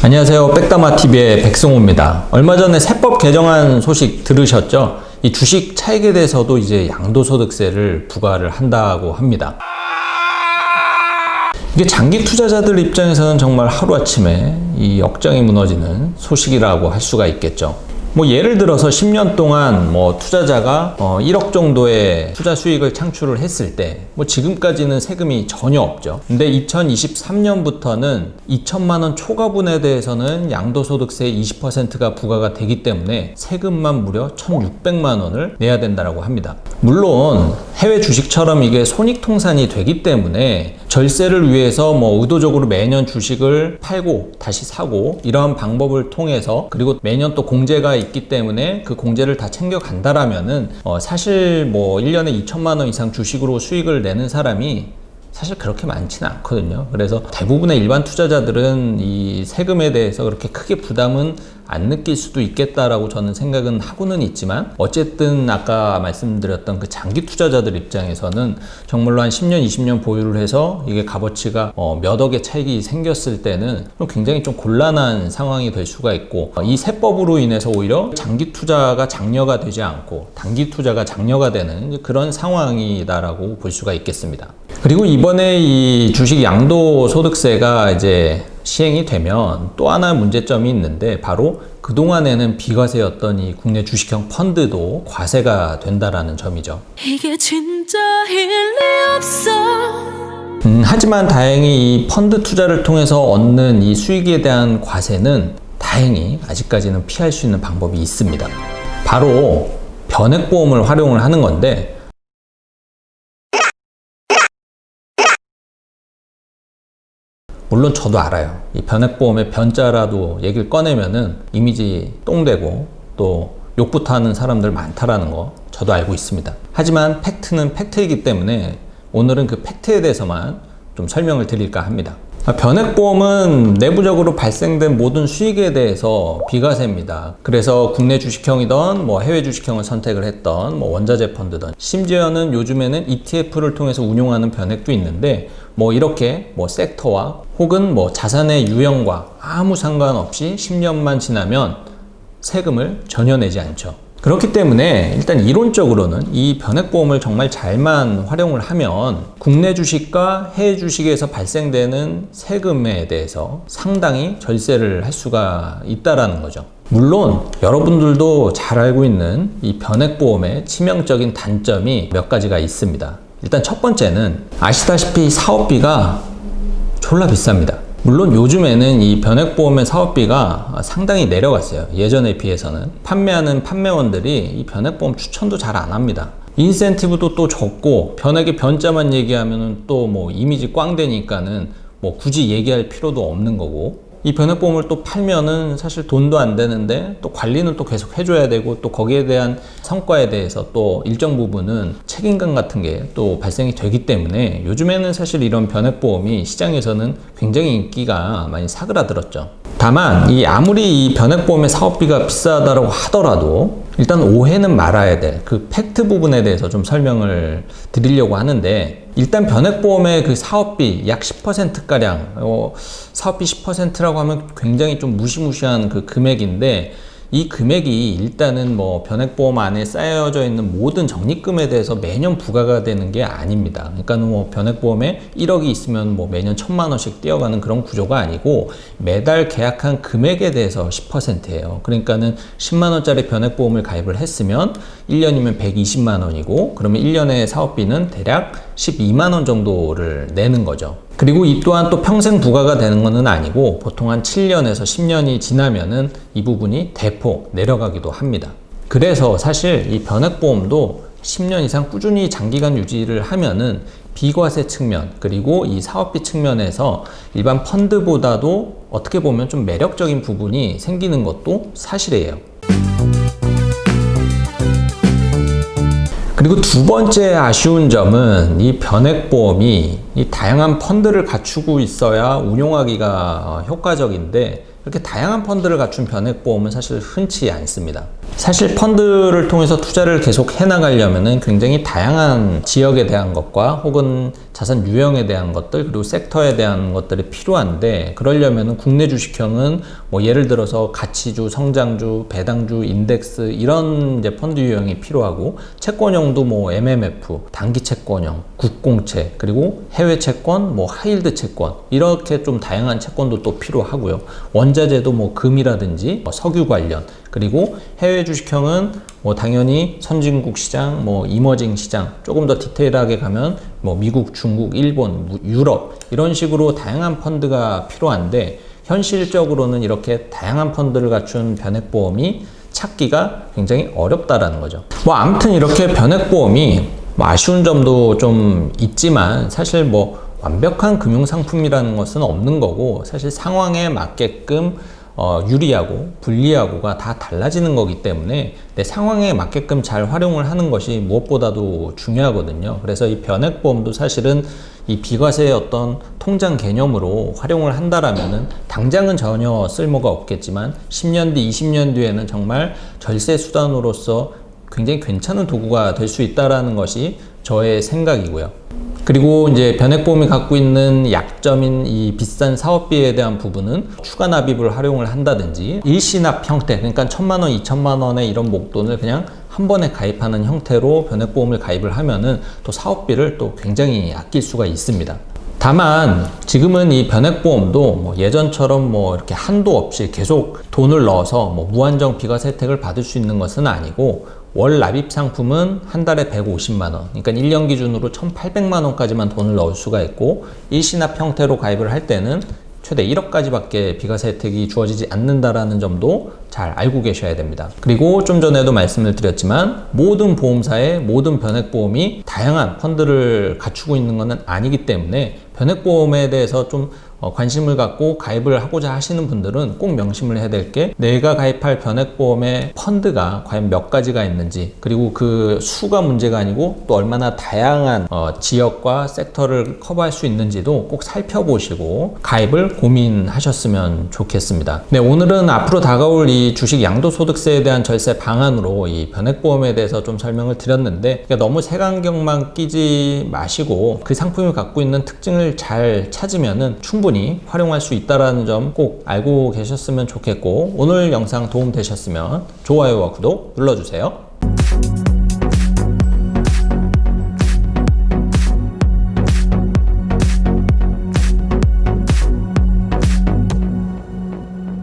안녕하세요. 백다마TV의 백승호입니다. 얼마 전에 세법 개정안 소식 들으셨죠? 이 주식 차익에 대해서도 이제 양도소득세를 부과를 한다고 합니다. 이게 장기 투자자들 입장에서는 정말 하루아침에 이 억장이 무너지는 소식이라고 할 수가 있겠죠. 예를 들어서 10년 동안 투자자가 1억 정도의 투자 수익을 창출을 했을 때 지금까지는 세금이 전혀 없죠. 근데 2023년부터는 2천만 원 초과분에 대해서는 양도소득세 20%가 부과가 되기 때문에 세금만 무려 1,600만 원을 내야 된다고 합니다. 물론 해외 주식처럼 이게 손익통산이 되기 때문에 절세를 위해서 의도적으로 매년 주식을 팔고 다시 사고 이러한 방법을 통해서, 그리고 매년 또 공제가 있기 때문에 그 공제를 다 챙겨간다라면은 사실 1년에 2천만 원 이상 주식으로 수익을 내는 사람이 사실 그렇게 많지는 않거든요. 그래서 대부분의 일반 투자자들은 이 세금에 대해서 그렇게 크게 부담은 안 느낄 수도 있겠다라고 저는 생각은 하고는 있지만, 어쨌든 아까 말씀드렸던 그 장기 투자자들 입장에서는 정말로 한 10년, 20년 보유를 해서 이게 값어치가 몇 억의 차익이 생겼을 때는 굉장히 좀 곤란한 상황이 될 수가 있고, 이 세법으로 인해서 오히려 장기 투자가 장려가 되지 않고 단기 투자가 장려가 되는 그런 상황이다라고 볼 수가 있겠습니다. 그리고 이번에 이 주식 양도소득세가 이제 시행이 되면 또 하나 문제점이 있는데, 바로 그동안에는 비과세였던 이 국내 주식형 펀드도 과세가 된다라는 점이죠. 이게 진짜 일리 없어. 하지만 다행히 이 펀드 투자를 통해서 얻는 이 수익에 대한 과세는 다행히 아직까지는 피할 수 있는 방법이 있습니다. 바로 변액보험을 활용을 하는 건데, 물론 저도 알아요. 이 변액보험의 변자라도 얘기를 꺼내면은 이미지 똥되고 또 욕부터 하는 사람들 많다라는 거 저도 알고 있습니다. 하지만 팩트는 팩트이기 때문에 오늘은 그 팩트에 대해서만 좀 설명을 드릴까 합니다. 변액보험은 내부적으로 발생된 모든 수익에 대해서 비과세입니다. 그래서 국내 주식형이든 해외 주식형을 선택을 했던 원자재 펀드든, 심지어는 요즘에는 ETF를 통해서 운용하는 변액도 있는데, 이렇게 섹터와 혹은 자산의 유형과 아무 상관없이 10년만 지나면 세금을 전혀 내지 않죠. 그렇기 때문에 일단 이론적으로는 이 변액보험을 정말 잘만 활용을 하면 국내 주식과 해외 주식에서 발생되는 세금에 대해서 상당히 절세를 할 수가 있다라는 거죠. 물론 여러분들도 잘 알고 있는 이 변액보험의 치명적인 단점이 몇 가지가 있습니다. 일단 첫 번째는 아시다시피 사업비가 졸라 비쌉니다. 물론 요즘에는 이 변액보험의 사업비가 상당히 내려갔어요. 예전에 비해서는. 판매하는 판매원들이 이 변액보험 추천도 잘 안 합니다. 인센티브도 또 적고, 변액의 변자만 얘기하면 또 이미지 꽝 되니까는 굳이 얘기할 필요도 없는 거고, 이 변액보험을 또 팔면은 사실 돈도 안 되는데 또 관리는 또 계속 해줘야 되고, 또 거기에 대한 성과에 대해서 또 일정 부분은 책임감 같은 게 또 발생이 되기 때문에 요즘에는 사실 이런 변액보험이 시장에서는 굉장히 인기가 많이 사그라들었죠. 다만 아무리 이 변액보험의 사업비가 비싸다고 하더라도 일단 오해는 말아야 될 그 팩트 부분에 대해서 좀 설명을 드리려고 하는데, 일단 변액보험의 그 사업비 약 10%가량, 사업비 10%라고 하면 굉장히 좀 무시무시한 그 금액인데, 이 금액이 일단은 변액보험 안에 쌓여져 있는 모든 적립금에 대해서 매년 부과가 되는 게 아닙니다. 그러니까 변액보험에 1억이 있으면 매년 1,000만 원씩 뛰어가는 그런 구조가 아니고, 매달 계약한 금액에 대해서 10%예요. 그러니까는 10만 원짜리 변액보험을 가입을 했으면 1년이면 120만 원이고, 그러면 1년의 사업비는 대략 12만 원 정도를 내는 거죠. 그리고 이 또한 또 평생 부과가 되는 것은 아니고, 보통 한 7년에서 10년이 지나면은 이 부분이 대폭 내려가기도 합니다. 그래서 사실 이 변액보험도 10년 이상 꾸준히 장기간 유지를 하면은 비과세 측면, 그리고 이 사업비 측면에서 일반 펀드보다도 어떻게 보면 좀 매력적인 부분이 생기는 것도 사실이에요. 그리고 두 번째 아쉬운 점은 이 변액보험이 이 다양한 펀드를 갖추고 있어야 운용하기가 효과적인데, 이렇게 다양한 펀드를 갖춘 변액보험은 사실 흔치 않습니다. 사실 펀드를 통해서 투자를 계속 해나가려면은 굉장히 다양한 지역에 대한 것과 혹은 자산 유형에 대한 것들 그리고 섹터에 대한 것들이 필요한데, 그러려면은 국내 주식형은 뭐 예를 들어서 가치주, 성장주, 배당주, 인덱스 이런 이제 펀드 유형이 필요하고, 채권형도 뭐 MMF, 단기 채권형, 국공채, 그리고 해외 채권, 뭐 하이힐드 채권 이렇게 좀 다양한 채권도 또 필요하고요. 원자재도 뭐 금이라든지 뭐 석유 관련, 그리고 해외 주식형은 뭐 당연히 선진국 시장, 뭐 이머징 시장, 조금 더 디테일하게 가면 뭐 미국, 중국, 일본, 유럽 이런 식으로 다양한 펀드가 필요한데, 현실적으로는 이렇게 다양한 펀드를 갖춘 변액보험이 찾기가 굉장히 어렵다라는 거죠. 뭐 아무튼 이렇게 변액보험이 뭐 아쉬운 점도 좀 있지만, 사실 뭐 완벽한 금융상품이라는 것은 없는 거고, 사실 상황에 맞게끔 유리하고 불리하고가 다 달라지는 거기 때문에 내 상황에 맞게끔 잘 활용을 하는 것이 무엇보다도 중요하거든요. 그래서 이 변액보험도 사실은 이 비과세의 어떤 통장 개념으로 활용을 한다라면은 당장은 전혀 쓸모가 없겠지만 10년 뒤, 20년 뒤에는 정말 절세 수단으로서 굉장히 괜찮은 도구가 될 수 있다라는 것이 저의 생각이고요. 그리고 이제 변액보험이 갖고 있는 약점인 이 비싼 사업비에 대한 부분은 추가 납입을 활용을 한다든지 일시납 형태, 그러니까 1,000만 원, 2,000만 원의 이런 목돈을 그냥 한 번에 가입하는 형태로 변액보험을 가입을 하면은 또 사업비를 또 굉장히 아낄 수가 있습니다. 다만 지금은 이 변액보험도 뭐 예전처럼 뭐 이렇게 한도 없이 계속 돈을 넣어서 뭐 무한정 비과세 혜택을 받을 수 있는 것은 아니고, 월 납입 상품은 한 달에 150만 원, 그러니까 1년 기준으로 1,800만 원까지만 돈을 넣을 수가 있고, 일시납 형태로 가입을 할 때는 최대 1억까지밖에 비과세 혜택이 주어지지 않는다라는 점도 잘 알고 계셔야 됩니다. 그리고 좀 전에도 말씀을 드렸지만 모든 보험사의 모든 변액보험이 다양한 펀드를 갖추고 있는 것은 아니기 때문에 변액보험에 대해서 좀 관심을 갖고 가입을 하고자 하시는 분들은 꼭 명심을 해야 될 게, 내가 가입할 변액보험의 펀드가 과연 몇 가지가 있는지, 그리고 그 수가 문제가 아니고 또 얼마나 다양한 지역과 섹터를 커버할 수 있는지도 꼭 살펴보시고 가입을 고민하셨으면 좋겠습니다. 네, 오늘은 앞으로 다가올 이 주식 양도소득세에 대한 절세 방안으로 이 변액보험에 대해서 좀 설명을 드렸는데, 그러니까 너무 색안경만 끼지 마시고 그 상품이 갖고 있는 특징을 잘 찾으면은 충분히 활용할 수 있다는 점 꼭 알고 계셨으면 좋겠고, 오늘 영상 도움 되셨으면 좋아요와 구독 눌러주세요.